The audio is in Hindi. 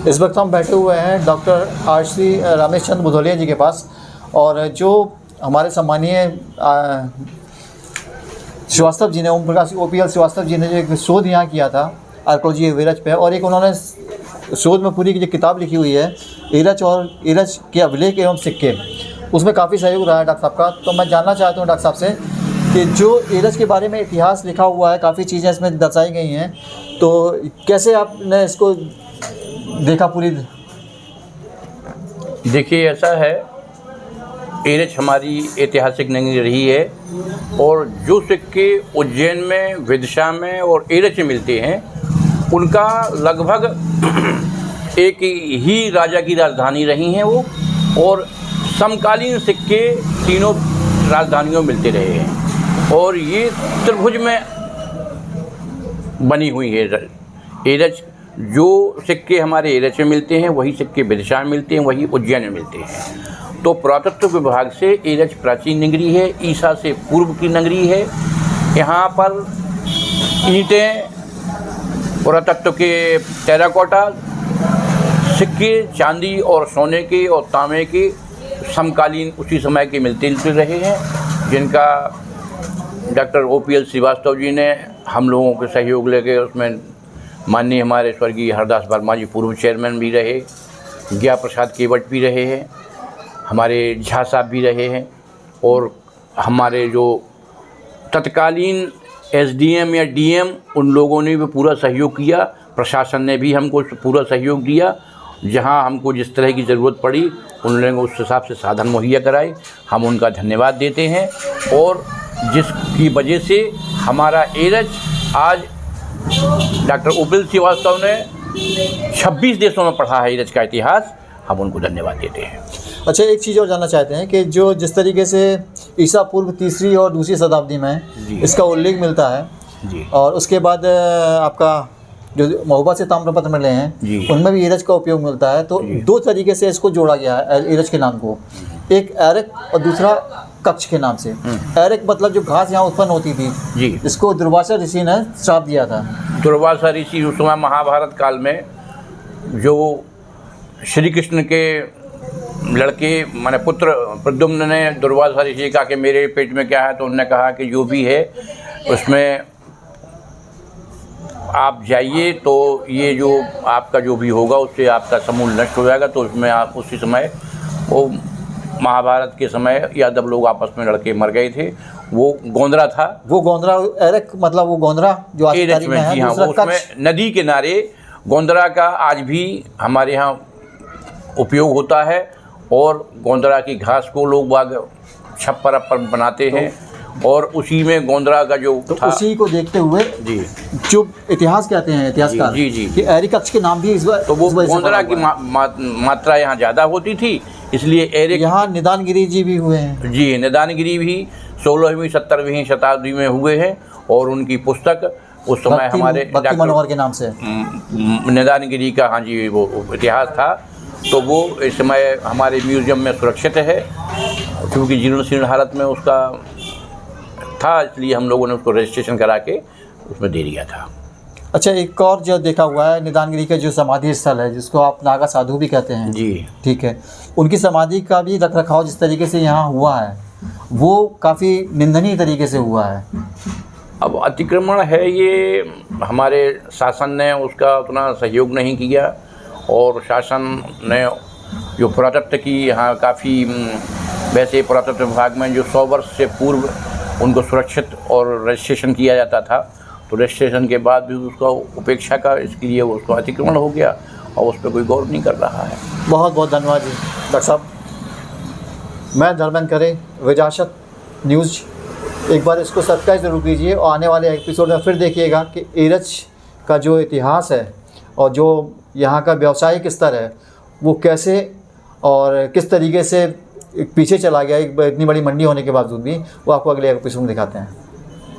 इस वक्त हम बैठे हुए हैं डॉक्टर आर.सी. रमेश चंद्र भुजोलिया जी के पास, और जो हमारे सम्मानीय श्रीवास्तव जी ने, ओम प्रकाश OPL श्रीवास्तव जी ने जो एक शोध यहाँ किया था आर्कोलॉजी एरच पे, और एक उन्होंने शोध में पूरी की जो किताब लिखी हुई है एरच और एरच के अभिलेख एवं सिक्के, उसमें काफ़ी सहयोग रहा है डॉक्टर साहब का। तो मैं जानना चाहता हूँ डॉक्टर साहब से कि जो एरच के बारे में इतिहास लिखा हुआ है, काफ़ी चीज़ें इसमें दर्शाई गई हैं, तो कैसे आपने इसको देखा पूरी? देखिए, ऐसा है, एरच हमारी ऐतिहासिक नगरी रही है, और जो सिक्के उज्जैन में, विदिशा में और एरच में मिलते हैं, उनका लगभग एक ही राजा की राजधानी रही हैं वो, और समकालीन सिक्के तीनों राजधानियों में मिलते रहे हैं, और ये त्रिभुज में बनी हुई है एरच। जो सिक्के हमारे एरच में मिलते हैं वही सिक्के विदिशा में मिलते हैं, वही उज्जैन में मिलते हैं। तो पुरातत्व विभाग से एरच प्राचीन नगरी है, ईसा से पूर्व की नगरी है। यहाँ पर ईंटें, पुरातत्व के टेराकोटा, सिक्के चांदी और सोने के और तांबे के समकालीन उसी समय के मिलते रहे हैं, जिनका डॉक्टर OPL श्रीवास्तव जी ने हम लोगों के सहयोग लेके उसमें माननीय हमारे स्वर्गीय हरदास वर्मा जी पूर्व चेयरमैन भी रहे, ज्ञा प्रसाद केवट भी रहे हैं, हमारे झा साहब भी रहे हैं, और हमारे जो तत्कालीन SDM या DM उन लोगों ने भी पूरा सहयोग किया। प्रशासन ने भी हमको पूरा सहयोग दिया, जहां हमको जिस तरह की ज़रूरत पड़ी उन लोगों ने उस हिसाब से साधन मुहैया कराए। हम उनका धन्यवाद देते हैं, और जिसकी वजह से हमारा एरच आज डॉक्टर OPL श्रीवास्तव ने 26 देशों में पढ़ा है एरच का इतिहास, हम उनको धन्यवाद देते हैं। अच्छा, एक चीज़ और जानना चाहते हैं कि जो जिस तरीके से ईसा पूर्व 3री और 2री शताब्दी में इसका उल्लेख मिलता है जी, और और उसके बाद आपका जो महोबा से ताम्रपत्र मिले हैं उनमें भी एरच का उपयोग मिलता है, तो दो तरीके से इसको जोड़ा गया है एरच के नाम को, एक एरक और दूसरा कक्ष के नाम से। एरक मतलब जो घास यहाँ उत्पन्न होती थी जी, इसको दुर्वासा ऋषि ने श्राप दिया था। दुर्वासा ऋषि उस समय महाभारत काल में जो श्री कृष्ण के लड़के माने पुत्र प्रद्युम्न ने दुर्वासा ऋषि से कहा कि मेरे पेट में क्या है, तो उन्होंने कहा कि जो भी है उसमें आप जाइए, तो ये जो आपका जो भी होगा उससे आपका समूल नष्ट हो जाएगा। तो उसमें आप उसी समय, वो महाभारत के समय यादव लोग आपस में लड़के मर गए थे, वो गोंदरा था। वो गोंदरा एरक मतलब वो गोंदरा जो आज की तारीख में है। जी हाँ, वो उसमें नदी किनारे गोंदरा का आज भी हमारे यहाँ उपयोग होता है, और गोंदरा की घास को लोग बाग छप्पर अप्पर बनाते हैं, और उसी में गोंदरा का जो तो था, उसी को देखते हुए जी जो इतिहास कहते हैं इतिहासकार जी जी कि एरिक कक्ष के नाम भी इस तो वो गोंदरा की मात्रा यहाँ ज़्यादा होती थी, इसलिए एरिक। यहाँ निदानगिरी जी भी हुए हैं। जी, निदानगिरी भी 16वीं 17वीं शताब्दी में हुए हैं, और उनकी पुस्तक उस समय हमारे भक्ति मनोहर के नाम से निदानगिरी का, हाँ जी, वो इतिहास था। तो वो इस समय हमारे म्यूज़ियम में सुरक्षित है, क्योंकि जीर्ण शीर्ण हालत में उसका था, इसलिए हम लोगों ने उसको रजिस्ट्रेशन करा के उसमें दे दिया था। अच्छा, एक और जो देखा हुआ है निदानगिरी का जो समाधि स्थल है, जिसको आप नागा साधु भी कहते हैं जी, ठीक है, उनकी समाधि का भी रख रखाव जिस तरीके से यहाँ हुआ है वो काफ़ी निंदनीय तरीके से हुआ है। अब अतिक्रमण है, ये हमारे शासन ने उसका उतना सहयोग नहीं किया, और शासन ने जो पुरातत्व की यहाँ काफ़ी, वैसे पुरातत्व विभाग में जो 100 वर्ष से पूर्व उनको सुरक्षित और रजिस्ट्रेशन किया जाता था, तो रजिस्ट्रेशन के बाद भी उसका उपेक्षा का, इसके लिए उसको अतिक्रमण हो गया, और उस पर कोई गौर नहीं कर रहा है। बहुत बहुत धन्यवाद जी डॉक्टर साहब। मैं धर्मेंद्र करे, विरासत न्यूज़। एक बार इसको सब्सक्राइब ज़रूर कीजिए, और आने वाले एपिसोड में फिर देखिएगा कि एरच का जो इतिहास है और जो यहाँ का व्यावसायिक स्तर है वो कैसे और किस तरीके से पीछे चला गया, एक इतनी बड़ी मंडी होने के बावजूद भी, वो आपको अगले एपिसोड में दिखाते हैं।